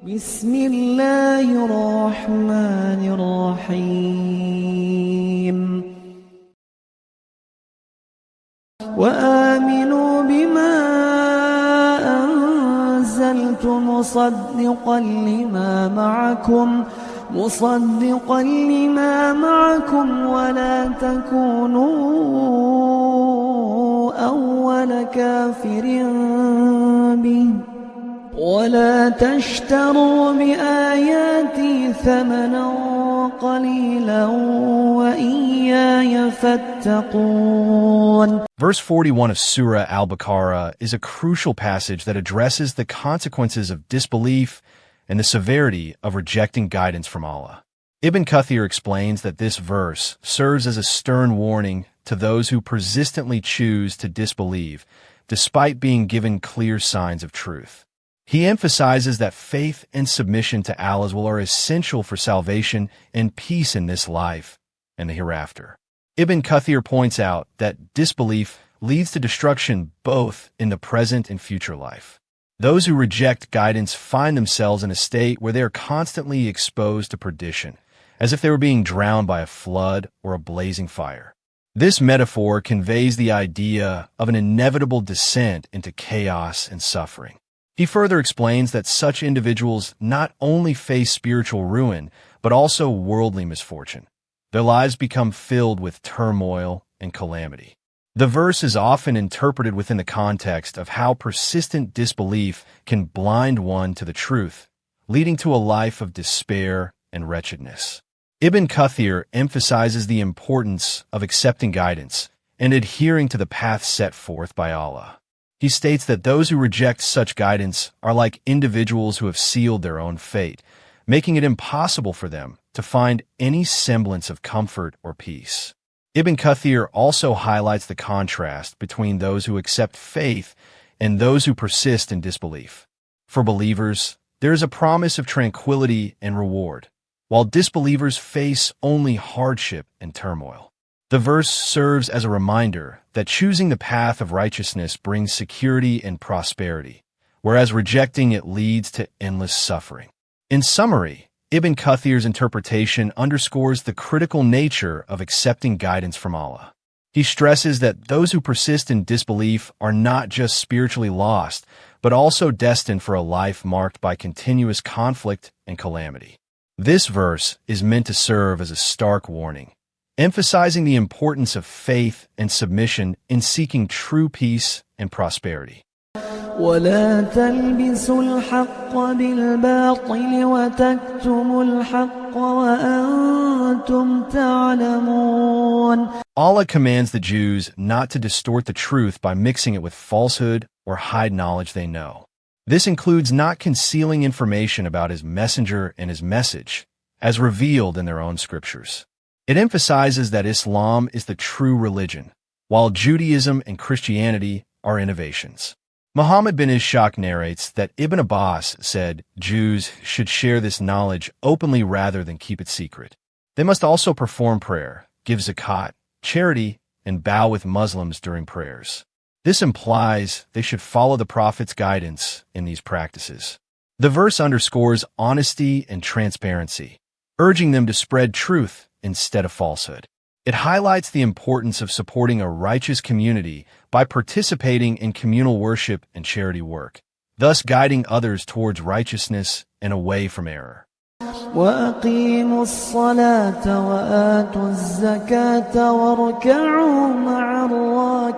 بسم الله الرحمن الرحيم وآمنوا بما أنزلت مصدقا لما معكم ولا تكونوا أول كافر به ولا تشتروا بآياتي ثمنا قليلا وإياي فاتقون. Verse 41 of Surah Al-Baqarah is a crucial passage that addresses the consequences of disbelief and the severity of rejecting guidance from Allah. Ibn Kathir explains that this verse serves as a stern warning to those who persistently choose to disbelieve despite being given clear signs of truth. He emphasizes that faith and submission to Allah's will are essential for salvation and peace in this life and the hereafter. Ibn Kathir points out that disbelief leads to destruction both in the present and future life. Those who reject guidance find themselves in a state where they are constantly exposed to perdition, as if they were being drowned by a flood or a blazing fire. This metaphor conveys the idea of an inevitable descent into chaos and suffering. He further explains that such individuals not only face spiritual ruin, but also worldly misfortune. Their lives become filled with turmoil and calamity. The verse is often interpreted within the context of how persistent disbelief can blind one to the truth, leading to a life of despair and wretchedness. Ibn Kathir emphasizes the importance of accepting guidance and adhering to the path set forth by Allah. He states that those who reject such guidance are like individuals who have sealed their own fate, making it impossible for them to find any semblance of comfort or peace. Ibn Kathir also highlights the contrast between those who accept faith and those who persist in disbelief. For believers, there is a promise of tranquility and reward, while disbelievers face only hardship and turmoil. The verse serves as a reminder that choosing the path of righteousness brings security and prosperity, whereas rejecting it leads to endless suffering. In summary, Ibn Kathir's interpretation underscores the critical nature of accepting guidance from Allah. He stresses that those who persist in disbelief are not just spiritually lost, but also destined for a life marked by continuous conflict and calamity. This verse is meant to serve as a stark warning, emphasizing the importance of faith and submission in seeking true peace and prosperity. ولا تلبسوا الحق بالباطل وتكتموا الحق وأنتم تعلمون. Allah commands the Jews not to distort the truth by mixing it with falsehood or hide knowledge they know. This includes not concealing information about His messenger and His message, as revealed in their own scriptures. It emphasizes that Islam is the true religion, while Judaism and Christianity are innovations. Muhammad bin Ishaq narrates that Ibn Abbas said Jews should share this knowledge openly rather than keep it secret. They must also perform prayer, give zakat, charity, and bow with Muslims during prayers. This implies they should follow the Prophet's guidance in these practices. The verse underscores honesty and transparency, urging them to spread truth instead of falsehood. It highlights the importance of supporting a righteous community by participating in communal worship and charity work, thus guiding others towards righteousness and away from error. وأقيموا الصلاة وآتوا الزكاة واركعوا مع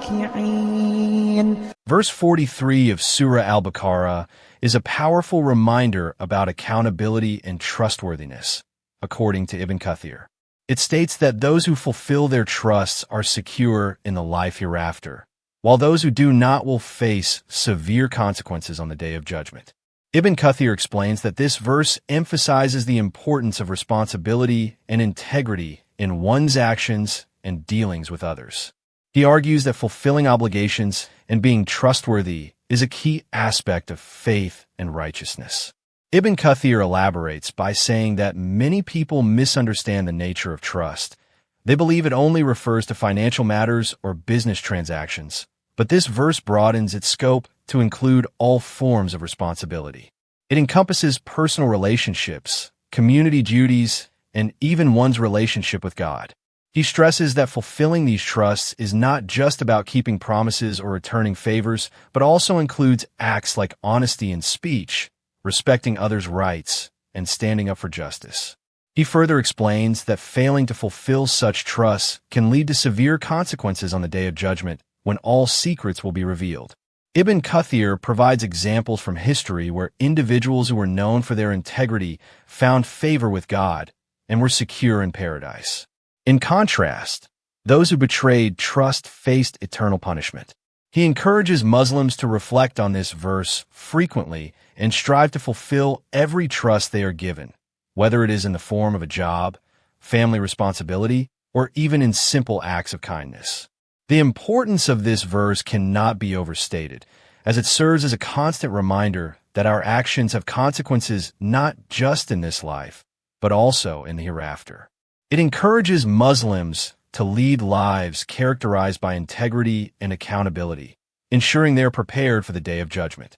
الراكعين. Verse 43 of Surah Al-Baqarah is a powerful reminder about accountability and trustworthiness, according to Ibn Kathir. It states that those who fulfill their trusts are secure in the life hereafter, while those who do not will face severe consequences on the Day of Judgment. Ibn Kathir explains that this verse emphasizes the importance of responsibility and integrity in one's actions and dealings with others. He argues that fulfilling obligations and being trustworthy is a key aspect of faith and righteousness. Ibn Kathir elaborates by saying that many people misunderstand the nature of trust. They believe it only refers to financial matters or business transactions, but this verse broadens its scope to include all forms of responsibility. It encompasses personal relationships, community duties, and even one's relationship with God. He stresses that fulfilling these trusts is not just about keeping promises or returning favors, but also includes acts like honesty in speech, respecting others' rights, and standing up for justice. He further explains that failing to fulfill such trusts can lead to severe consequences on the Day of Judgment, when all secrets will be revealed. Ibn Kathir provides examples from history where individuals who were known for their integrity found favor with God and were secure in paradise. In contrast, those who betrayed trust faced eternal punishment. He encourages Muslims to reflect on this verse frequently and strive to fulfill every trust they are given, whether it is in the form of a job, family responsibility, or even in simple acts of kindness. The importance of this verse cannot be overstated, as it serves as a constant reminder that our actions have consequences not just in this life, but also in the hereafter. It encourages Muslims to lead lives characterized by integrity and accountability, ensuring they are prepared for the Day of Judgment.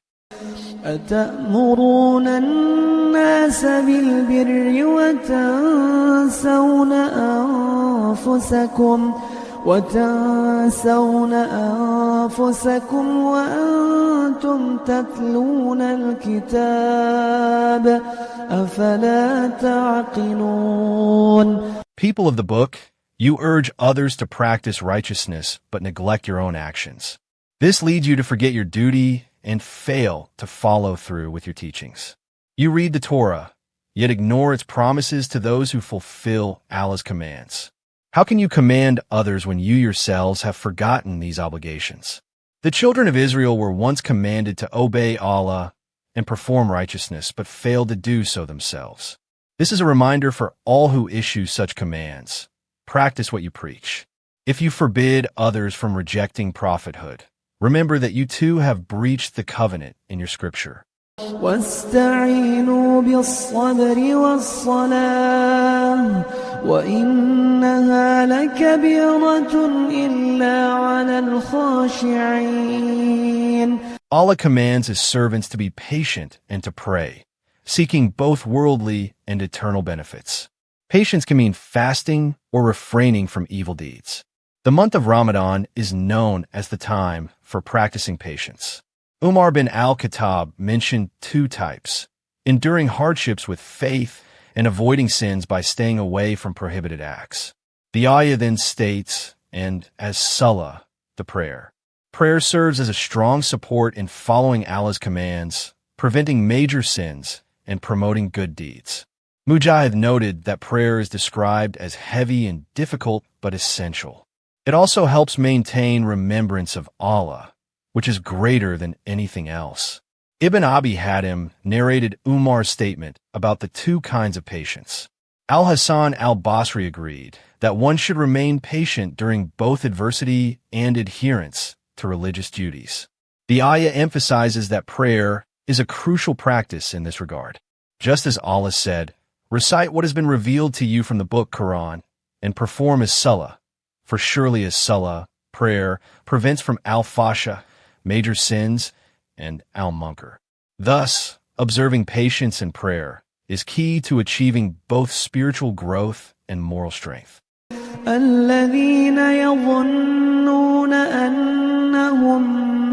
أتأمرون الناس بالبر وتنسون أنفسكم وأنتم تتلون الكتاب أفلا تعقلون. People of the book, you urge others to practice righteousness but neglect your own actions. This leads you to forget your duty and fail to follow through with your teachings. You read the Torah, yet ignore its promises to those who fulfill Allah's commands. How can you command others when you yourselves have forgotten these obligations? The children of Israel were once commanded to obey Allah and perform righteousness, but failed to do so themselves. This is a reminder for all who issue such commands. Practice what you preach. If you forbid others from rejecting prophethood, remember that you too have breached the covenant in your scripture. واستعينوا بالصبر والصلاة وإنها لكبيرة إلا على الخاشعين. Allah commands His servants to be patient and to pray, seeking both worldly and eternal benefits. Patience can mean fasting or refraining from evil deeds. The month of Ramadan is known as the time for practicing patience. Umar bin al-Khattab mentioned two types: enduring hardships with faith and avoiding sins by staying away from prohibited acts. The ayah then states, and as salah, the prayer. Prayer serves as a strong support in following Allah's commands, preventing major sins, and promoting good deeds. Mujahid noted that prayer is described as heavy and difficult but essential. It also helps maintain remembrance of Allah, which is greater than anything else. Ibn Abi Hatim narrated Umar's statement about the two kinds of patience. Al-Hasan al-Basri agreed that one should remain patient during both adversity and adherence to religious duties. The ayah emphasizes that prayer is a crucial practice in this regard. Just as Allah said, "Recite what has been revealed to you from the book Qur'an, and perform as salah, for surely as salah, prayer, prevents from al-fasha, major sins, and al-munkar." Thus, observing patience in prayer is key to achieving both spiritual growth and moral strength. الذين يظنون أنهم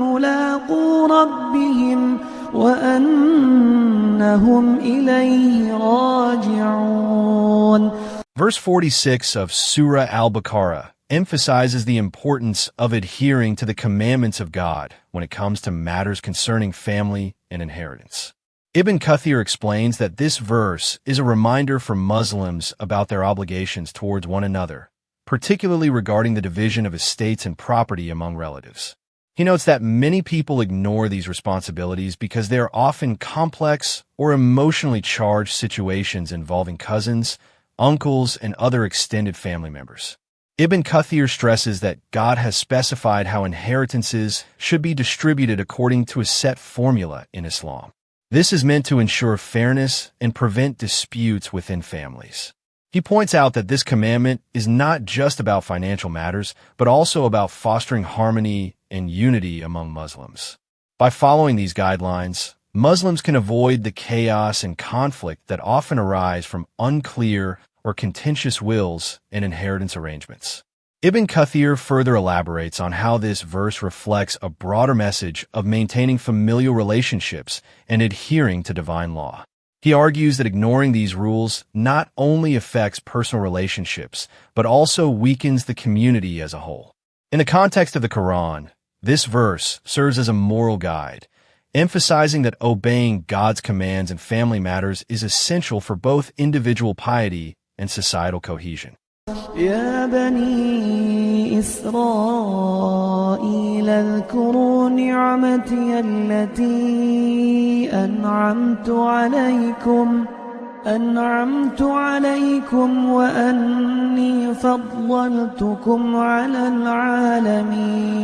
ملاقو ربهم وأنهم إليه راجعون. Verse 46 of Surah Al-Baqarah emphasizes the importance of adhering to the commandments of God when it comes to matters concerning family and inheritance. Ibn Kathir explains that this verse is a reminder for Muslims about their obligations towards one another, particularly regarding the division of estates and property among relatives. He notes that many people ignore these responsibilities because they are often complex or emotionally charged situations involving cousins, uncles, and other extended family members. Ibn Kathir stresses that God has specified how inheritances should be distributed according to a set formula in Islam. This is meant to ensure fairness and prevent disputes within families. He points out that this commandment is not just about financial matters, but also about fostering harmony and unity among Muslims. By following these guidelines, Muslims can avoid the chaos and conflict that often arise from unclear or contentious wills and inheritance arrangements. Ibn Kathir further elaborates on how this verse reflects a broader message of maintaining familial relationships and adhering to divine law. He argues that ignoring these rules not only affects personal relationships, but also weakens the community as a whole. In the context of the Qur'an, this verse serves as a moral guide, emphasizing that obeying God's commands in family matters is essential for both individual piety and societal cohesion. يا بني إسرائيل اذكروا نعمتي التي أنعمت عليكم وأني فضلتكم على العالمين.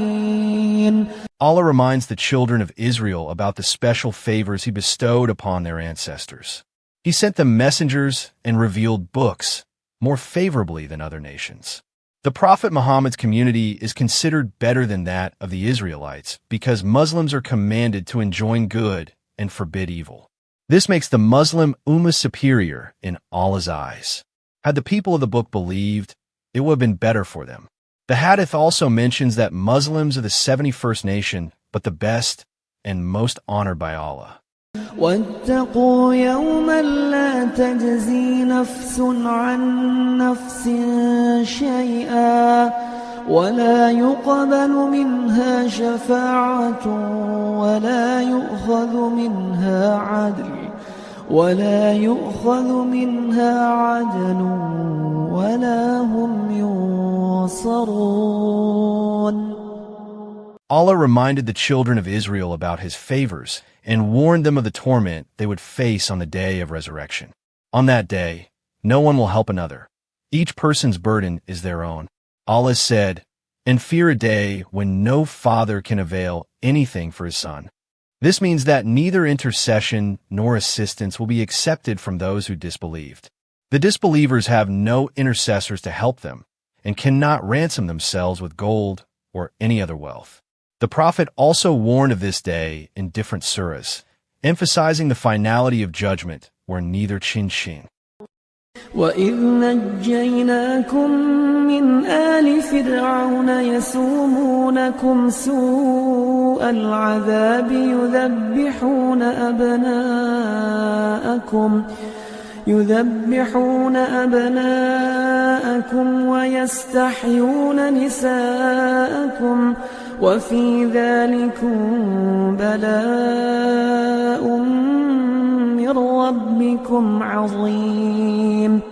Allah reminds the children of Israel about the special favors He bestowed upon their ancestors. He sent them messengers and revealed books more favorably than other nations. The Prophet Muhammad's community is considered better than that of the Israelites because Muslims are commanded to enjoin good and forbid evil. This makes the Muslim Ummah superior in Allah's eyes. Had the people of the book believed, it would have been better for them. The Hadith also mentions that Muslims are the 71st nation, but the best and most honored by Allah. واتقوا يوما لا تجزي نفس عن نفس شيئا ولا يقبل منها شفاعة ولا يؤخذ منها عدل ولا هم ينصرون. Allah reminded the children of Israel about His favors and warned them of the torment they would face on the day of resurrection. On that day, no one will help another. Each person's burden is their own. Allah said, "And fear a day when no father can avail anything for his son." This means that neither intercession nor assistance will be accepted from those who disbelieved. The disbelievers have no intercessors to help them and cannot ransom themselves with gold or any other wealth. The Prophet also warned of this day in different surahs, emphasizing the finality of judgment where neither chin. وَإِذْ نَجَّيْنَاكُمْ مِنْ آلِ فِرْعَوْنَ يَسُومُونَكُمْ سُوءَ الْعَذَابِ يذبحون أبناءكم ويستحيون نساءكم وفي ذلكم بلاء من ربكم عظيم.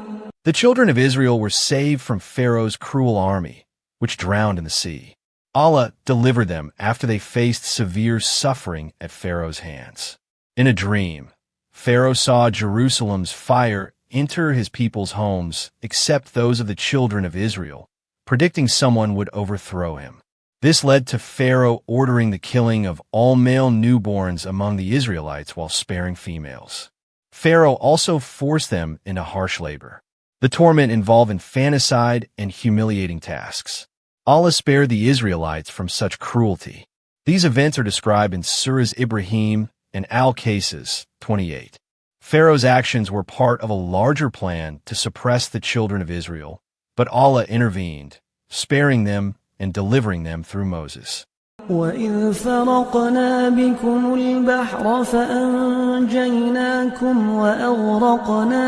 The children of Israel were saved from Pharaoh's cruel army, which drowned in the sea. Allah delivered them after they faced severe suffering at Pharaoh's hands. In a dream, Pharaoh saw Jerusalem's fire enter his people's homes, except those of the children of Israel, predicting someone would overthrow him. This led to Pharaoh ordering the killing of all male newborns among the Israelites while sparing females. Pharaoh also forced them into harsh labor. The torment involved infanticide and humiliating tasks. Allah spared the Israelites from such cruelty. These events are described in Surahs Ibrahim and Al-Qasas 28. Pharaoh's actions were part of a larger plan to suppress the children of Israel, but Allah intervened, sparing them and delivering them through Moses. وَإِذْ فَرَقْنَا بِكُمُ الْبَحْرَ فَأَنْجَيْنَاكُمْ وَأَغْرَقْنَا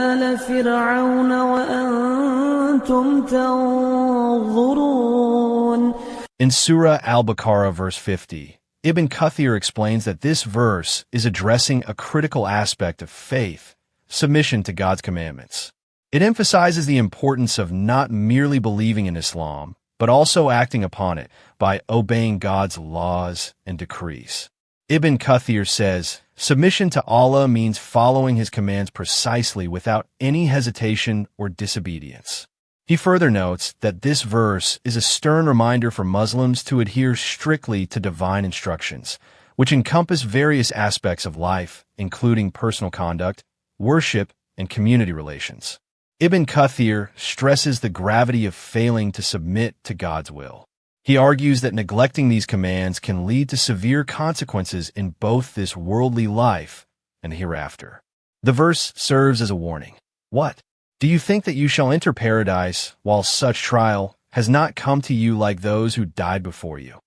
آلَ فِرْعَوْنَ وَأَنْتُمْ تَنظُرُونَ. In Surah Al-Baqarah verse 50, Ibn Kathir explains that this verse is addressing a critical aspect of faith, submission to God's commandments. It emphasizes the importance of not merely believing in Islam, but also acting upon it by obeying God's laws and decrees. Ibn Kathir says, submission to Allah means following His commands precisely without any hesitation or disobedience. He further notes that this verse is a stern reminder for Muslims to adhere strictly to divine instructions, which encompass various aspects of life, including personal conduct, worship, and community relations. Ibn Kathir stresses the gravity of failing to submit to God's will. He argues that neglecting these commands can lead to severe consequences in both this worldly life and hereafter. The verse serves as a warning. What? Do you think that you shall enter paradise while such trial has not come to you like those who died before you?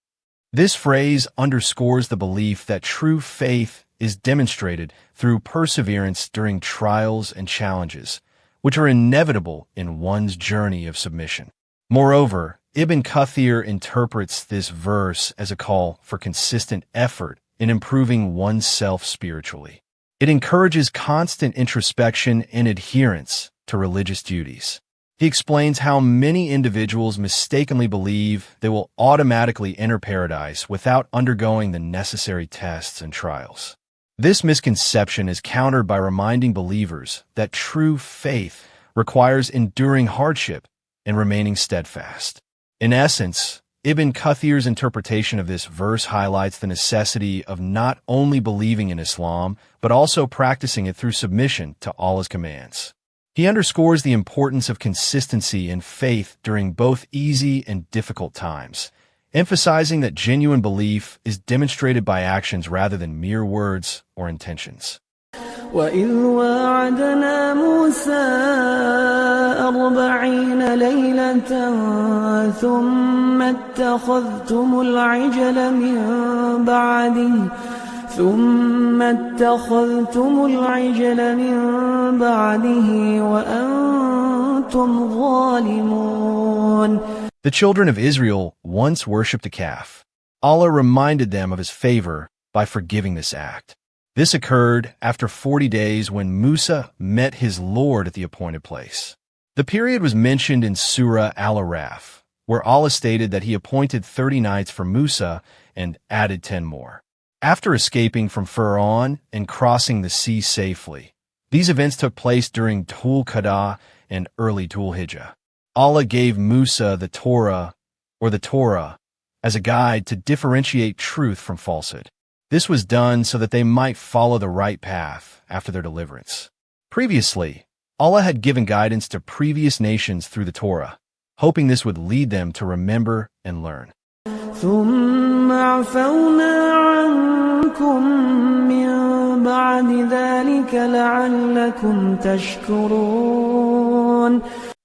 This phrase underscores the belief that true faith is demonstrated through perseverance during trials and challenges, which are inevitable in one's journey of submission. Moreover, Ibn Kathir interprets this verse as a call for consistent effort in improving oneself spiritually. It encourages constant introspection and adherence to religious duties. He explains how many individuals mistakenly believe they will automatically enter paradise without undergoing the necessary tests and trials. This misconception is countered by reminding believers that true faith requires enduring hardship and remaining steadfast. In essence, Ibn Kathir's interpretation of this verse highlights the necessity of not only believing in Islam, but also practicing it through submission to Allah's commands. He underscores the importance of consistency in faith during both easy and difficult times, emphasizing that genuine belief is demonstrated by actions rather than mere words or intentions. وَإِذْ وَاعَدْنَا مُوسَىٰ 40 لَيْلَةً ثُمَّ اتَّخَذْتُمُ الْعِجْلَ مِن بَعْدِهِ وَأَنْتُمْ ظَالِمُونَ. The children of Israel once worshipped a calf. Allah reminded them of His favor by forgiving this act. This occurred after 40 days when Musa met his Lord at the appointed place. The period was mentioned in Surah Al-Baqarah, where Allah stated that He appointed 30 nights for Musa and added 10 more. After escaping from Pharaoh and crossing the sea safely, these events took place during Dhul Qa'dah and early Dhul Hijjah. Allah gave Musa the Torah as a guide to differentiate truth from falsehood. This was done so that they might follow the right path after their deliverance. Previously, Allah had given guidance to previous nations through the Torah, hoping this would lead them to remember and learn. ثُمَّ عَفَوْنَا عَنْكُمْ مِنْ بَعْدِ ذَلِكَ لَعَلَّكُمْ تَشْكُرُونَ.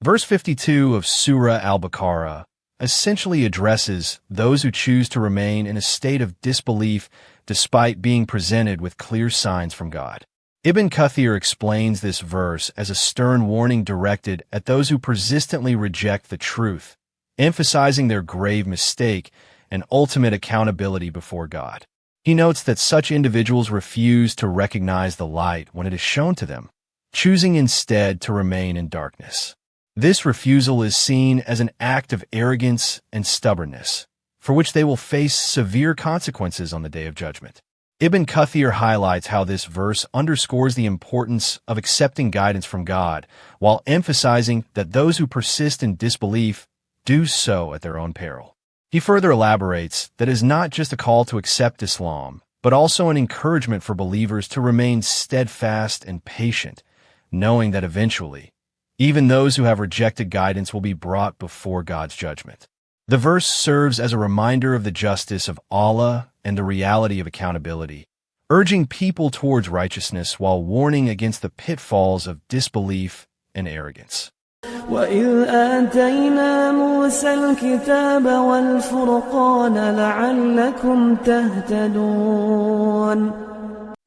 Verse 52 of Surah Al-Baqarah essentially addresses those who choose to remain in a state of disbelief despite being presented with clear signs from God. Ibn Kathir explains this verse as a stern warning directed at those who persistently reject the truth, emphasizing their grave mistake and ultimate accountability before God. He notes that such individuals refuse to recognize the light when it is shown to them, choosing instead to remain in darkness. This refusal is seen as an act of arrogance and stubbornness, for which they will face severe consequences on the Day of Judgment. Ibn Kathir highlights how this verse underscores the importance of accepting guidance from God, while emphasizing that those who persist in disbelief do so at their own peril. He further elaborates that it is not just a call to accept Islam, but also an encouragement for believers to remain steadfast and patient, knowing that eventually, even those who have rejected guidance will be brought before God's judgment. The verse serves as a reminder of the justice of Allah and the reality of accountability, urging people towards righteousness while warning against the pitfalls of disbelief and arrogance. وَإِذْ آتَيْنَا مُوسَى الْكِتَابَ وَالْفُرْقَانَ لَعَلَّكُمْ تَهْتَدُونَ.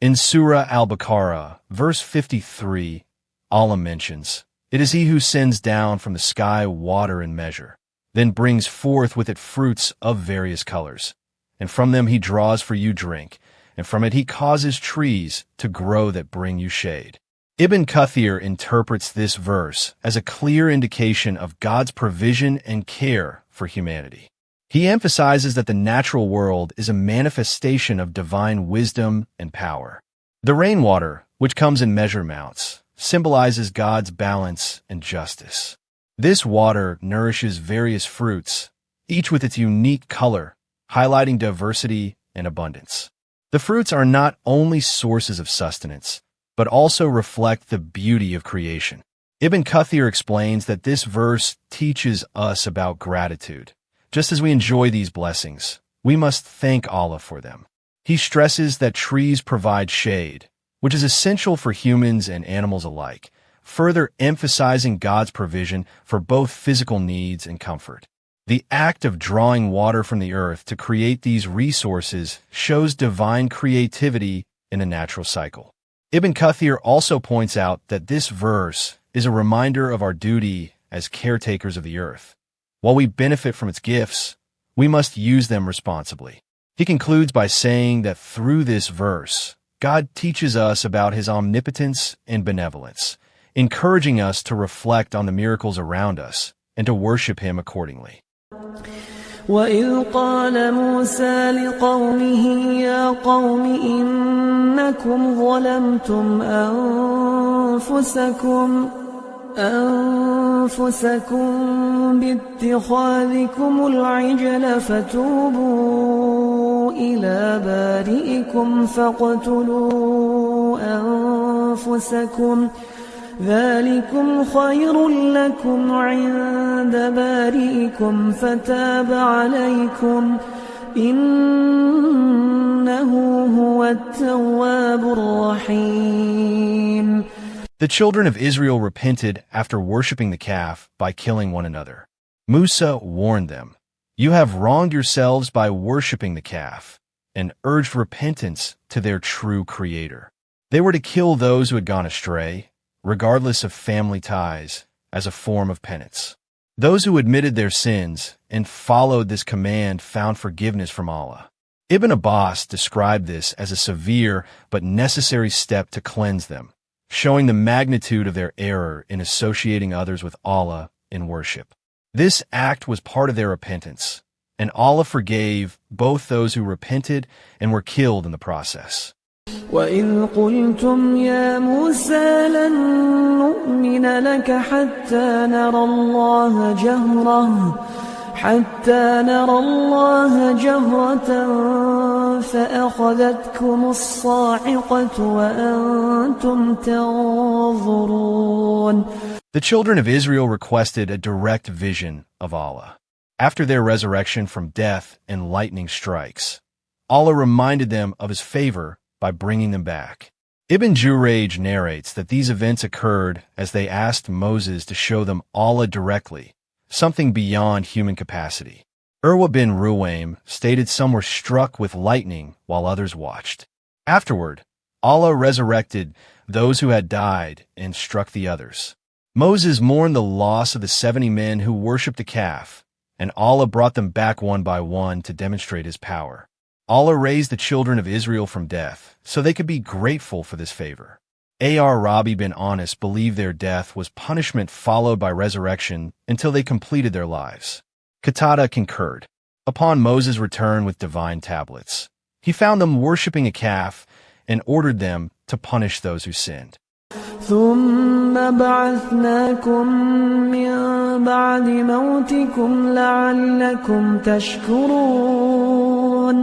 In Surah Al-Baqarah, verse 53, Allah mentions, "It is He who sends down from the sky water in measure, then brings forth with it fruits of various colors. And from them He draws for you drink, and from it He causes trees to grow that bring you shade." Ibn Kathir interprets this verse as a clear indication of God's provision and care for humanity. He emphasizes that the natural world is a manifestation of divine wisdom and power. The rainwater, which comes in measure amounts, symbolizes God's balance and justice. This water nourishes various fruits, each with its unique color, highlighting diversity and abundance. The fruits are not only sources of sustenance, but also reflect the beauty of creation. Ibn Kathir explains that this verse teaches us about gratitude, Just as we enjoy these blessings, we must thank Allah for them. He stresses that trees provide shade, which is essential for humans and animals alike, further emphasizing God's provision for both physical needs and comfort. The act of drawing water from the earth to create these resources shows divine creativity in a natural cycle. Ibn Kathir also points out that this verse is a reminder of our duty as caretakers of the earth. While we benefit from its gifts, we must use them responsibly. He concludes by saying that through this verse, God teaches us about His omnipotence and benevolence, encouraging us to reflect on the miracles around us and to worship Him accordingly. وَإِذْ قَالَ مُوسَى لِقَوْمِهِ يَا قَوْمِ إِنَّكُمْ ظَلَمْتُمْ أَنفُسَكُمْ بِاتِّخَاذِكُمُ الْعِجْلَ فَتُوبُوا إِلَى بَارِئِكُمْ فَاقْتُلُوا أَنفُسَكُمْ ذَلِكُمْ خَيْرٌ لَكُمْ عِندَ بَارِئِكُمْ فَتَابَ عَلَيْكُمْ إِنَّهُ هُوَ التَّوَّابُ الرَّحِيمُ. The children of Israel repented after worshipping the calf by killing one another. Musa warned them, "You have wronged yourselves by worshipping the calf," and urged repentance to their true Creator. They were to kill those who had gone astray, regardless of family ties, as a form of penance. Those who admitted their sins and followed this command found forgiveness from Allah. Ibn Abbas described this as a severe but necessary step to cleanse them, showing the magnitude of their error in associating others with Allah in worship. This act was part of their repentance, and Allah forgave both those who repented and were killed in the process. وَإِذْ قُلْتُمْ يَا مُوسَى لَن نُّؤْمِنَ لَكَ حَتَّى نَرَى اللَّهَ جَهْرَةً فَأَخَذَتْكُمُ الصَّاعِقَةُ وَأَنْتُمْ تَنظُرُونَ. The children of Israel requested a direct vision of Allah. After their resurrection from death and lightning strikes, Allah reminded them of His favor by bringing them back. Ibn Jurayj narrates that these events occurred as they asked Moses to show them Allah directly, something beyond human capacity. Urwa bin Ruwaym stated some were struck with lightning while others watched. Afterward, Allah resurrected those who had died and struck the others. Moses mourned the loss of the 70 men who worshipped the calf, and Allah brought them back one by one to demonstrate His power. Allah raised the children of Israel from death, so they could be grateful for this favor. A.R. Rabi bin Anas believed their death was punishment followed by resurrection until they completed their lives. Qatada concurred. Upon Moses' return with divine tablets, he found them worshipping a calf and ordered them to punish those who sinned. ثُمَّ بَعَثْنَاكُم مِّن بَعْدِ مَوْتِكُمْ لَعَلَّكُمْ تَشْكُرُونَ.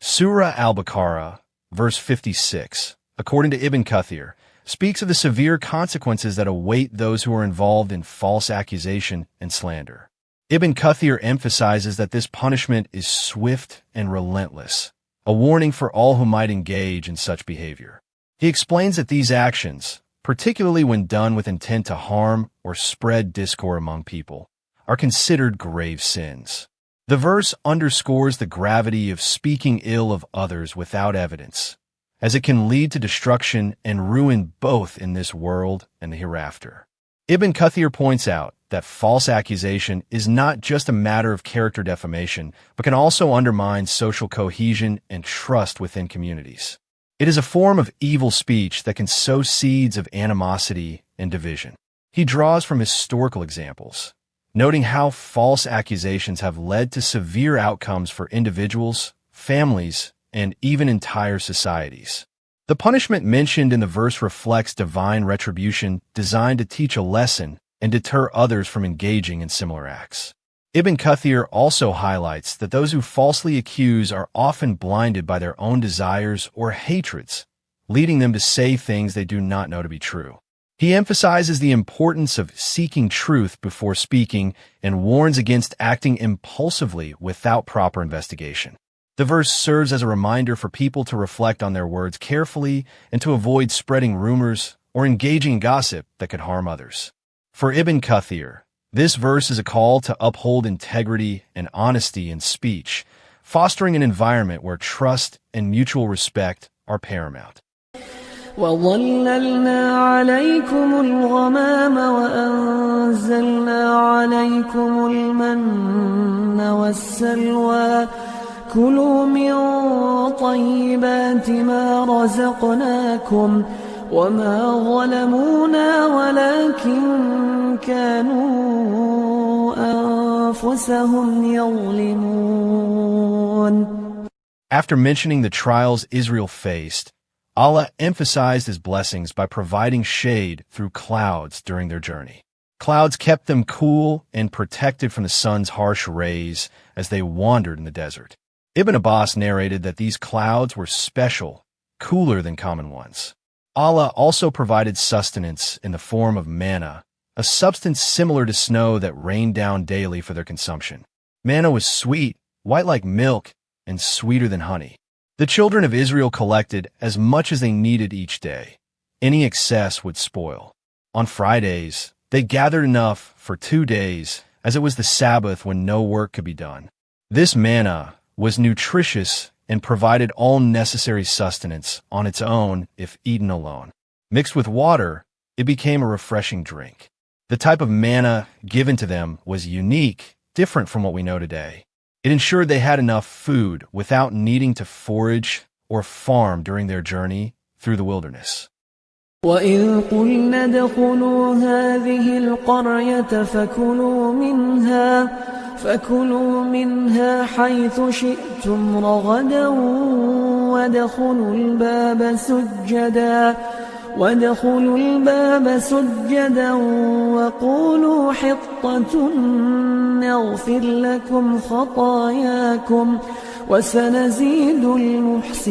Surah Al-Baqarah, verse 56, according to Ibn Kathir, speaks of the severe consequences that await those who are involved in false accusation and slander. Ibn Kathir emphasizes that this punishment is swift and relentless, a warning for all who might engage in such behavior. He explains that these actions, particularly when done with intent to harm or spread discord among people, are considered grave sins. The verse underscores the gravity of speaking ill of others without evidence, as it can lead to destruction and ruin both in this world and the hereafter. Ibn Kathir points out that false accusation is not just a matter of character defamation, but can also undermine social cohesion and trust within communities. It is a form of evil speech that can sow seeds of animosity and division. He draws from historical examples, noting how false accusations have led to severe outcomes for individuals, families, and even entire societies. The punishment mentioned in the verse reflects divine retribution designed to teach a lesson and deter others from engaging in similar acts. Ibn Kathir also highlights that those who falsely accuse are often blinded by their own desires or hatreds, leading them to say things they do not know to be true. He emphasizes the importance of seeking truth before speaking and warns against acting impulsively without proper investigation. The verse serves as a reminder for people to reflect on their words carefully and to avoid spreading rumors or engaging in gossip that could harm others. For Ibn Kathir, this verse is a call to uphold integrity and honesty in speech, fostering an environment where trust and mutual respect are paramount. وَظَلَّلْنَا عَلَيْكُمُ الْغَمَامَ وَأَنزَلْنَا عَلَيْكُمُ الْمَنَّ وَالسَّلْوَىٰ كُلُوا مِن طَيِّبَاتِ مَا رَزَقْنَاكُمْ وَمَا ظَلَمُونَا وَلَٰكِن كَانُوا أَنفُسَهُمْ يَظْلِمُونَ. After mentioning the trials Israel faced, Allah emphasized His blessings by providing shade through clouds during their journey. Clouds kept them cool and protected from the sun's harsh rays as they wandered in the desert. Ibn Abbas narrated that these clouds were special, cooler than common ones. Allah also provided sustenance in the form of manna, a substance similar to snow that rained down daily for their consumption. Manna was sweet, white like milk, and sweeter than honey. The children of Israel collected as much as they needed each day. Any excess would spoil. On Fridays, they gathered enough for 2 days, as it was the Sabbath when no work could be done. This manna was nutritious and provided all necessary sustenance on its own if eaten alone. Mixed with water, it became a refreshing drink. The type of manna given to them was unique, different from what we know today. It ensured they had enough food without needing to forage or farm during their journey through the wilderness. وَإِذْ قُلْنَا ادْخُلُوا هَٰذِهِ الْقَرْيَةَ فَكُلُوا مِنْهَا حَيْثُ شِئْتُمْ رَغَدًا وَادْخُلُوا الْبَابَ سُجَّدًا وَقُولُوا حِطَّةٌ نَّغْفِرْ لَكُمْ خَطَايَاكُمْ وَسَنَزِيدُ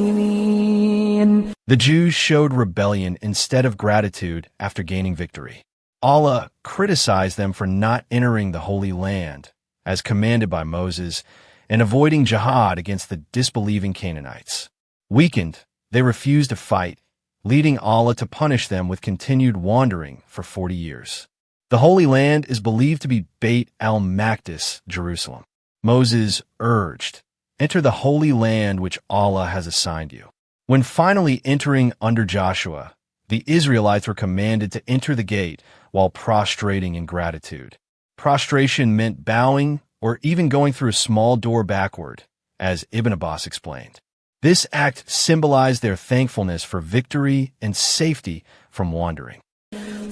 الْمُحْسِنِينَ. The Jews showed rebellion instead of gratitude after gaining victory. Allah criticized them for not entering the Holy Land, as commanded by Moses, and avoiding jihad against the disbelieving Canaanites. Weakened, they refused to fight, leading Allah to punish them with continued wandering for 40 years. The Holy Land is believed to be Beit al-Maqdis, Jerusalem. Moses urged, "Enter the Holy Land which Allah has assigned you." When finally entering under Joshua, the Israelites were commanded to enter the gate while prostrating in gratitude. Prostration meant bowing or even going through a small door backward, as Ibn Abbas explained. This act symbolized their thankfulness for victory and safety from wandering.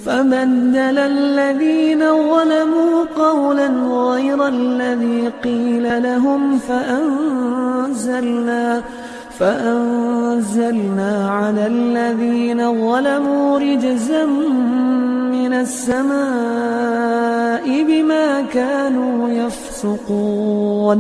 فَبَدَّلَ الَّذِينَ ظَلَمُوا قَوْلًا غَيْرَ الَّذِي قِيلَ لَهُمْ فَأَنزَلْنَا عَلَى الَّذِينَ ظَلَمُوا رِجْزًا مِّنَ السَّمَاءِ بِمَا كَانُوا يَفْسُقُونَ.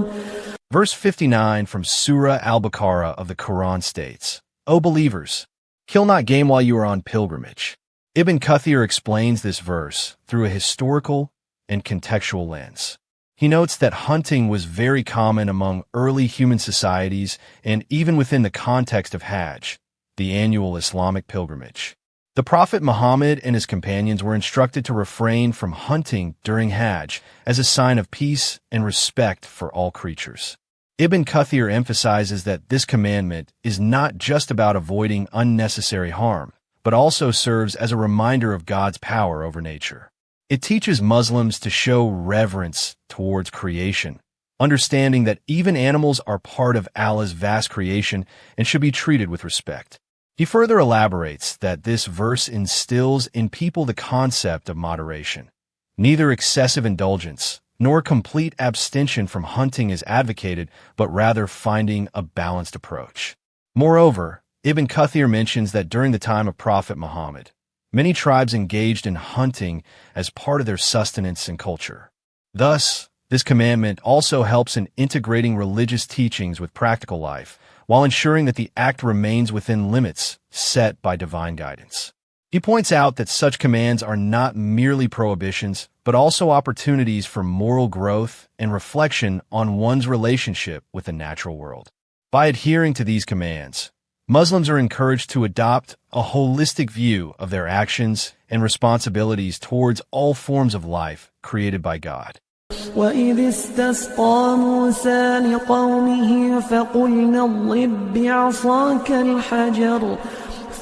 Verse 59 from Surah Al-Baqarah of the Qur'an states, "O believers, kill not game while you are on pilgrimage." Ibn Kathir explains this verse through a historical and contextual lens. He notes that hunting was very common among early human societies and even within the context of Hajj, the annual Islamic pilgrimage. The Prophet Muhammad and his companions were instructed to refrain from hunting during Hajj as a sign of peace and respect for all creatures. Ibn Kathir emphasizes that this commandment is not just about avoiding unnecessary harm, but also serves as a reminder of God's power over nature. It teaches Muslims to show reverence towards creation, understanding that even animals are part of Allah's vast creation and should be treated with respect. He further elaborates that this verse instills in people the concept of moderation. Neither excessive indulgence nor complete abstention from hunting is advocated, but rather finding a balanced approach. Moreover, Ibn Kathir mentions that during the time of Prophet Muhammad, many tribes engaged in hunting as part of their sustenance and culture. Thus, this commandment also helps in integrating religious teachings with practical life, while ensuring that the act remains within limits set by divine guidance. He points out that such commands are not merely prohibitions, but also opportunities for moral growth and reflection on one's relationship with the natural world. By adhering to these commands, Muslims are encouraged to adopt a holistic view of their actions and responsibilities towards all forms of life created by God. وَإِذِ اسْتَسْقَىٰ مُوسَىٰ لِقَوْمِهِ فَقُلْنَا اضْرِب بِّعَصَاكَ الْحَجَرَ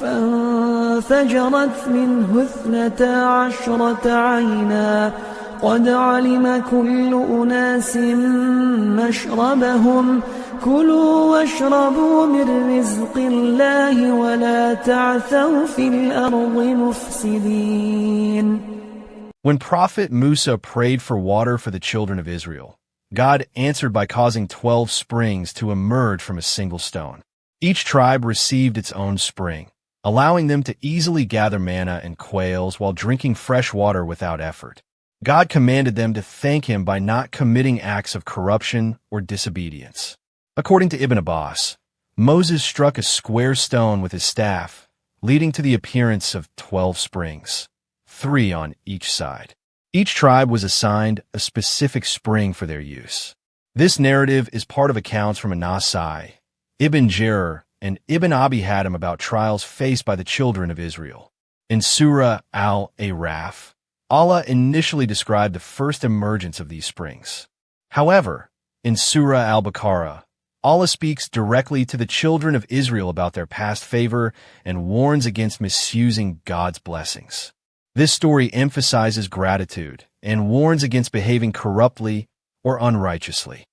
فانفجرت منه 12 عينا قد علم كل أناس مشربهم كلوا واشربوا من رزق الله ولا تعثوا في الأرض مفسدين. When Prophet Musa prayed for water for the children of Israel, God answered by causing 12 springs to emerge from a single stone. Each tribe received its own spring, allowing them to easily gather manna and quails while drinking fresh water without effort. God commanded them to thank him by not committing acts of corruption or disobedience. According to Ibn Abbas, Moses struck a square stone with his staff, leading to the appearance of 12 springs, 3 on each side. Each tribe was assigned a specific spring for their use. This narrative is part of accounts from An-Nasai, Ibn Jarir, and Ibn Abi Hatim about trials faced by the children of Israel. In Surah Al-Araf, Allah initially described the first emergence of these springs. However, in Surah Al-Baqarah, Allah speaks directly to the children of Israel about their past favor and warns against misusing God's blessings. This story emphasizes gratitude and warns against behaving corruptly or unrighteously.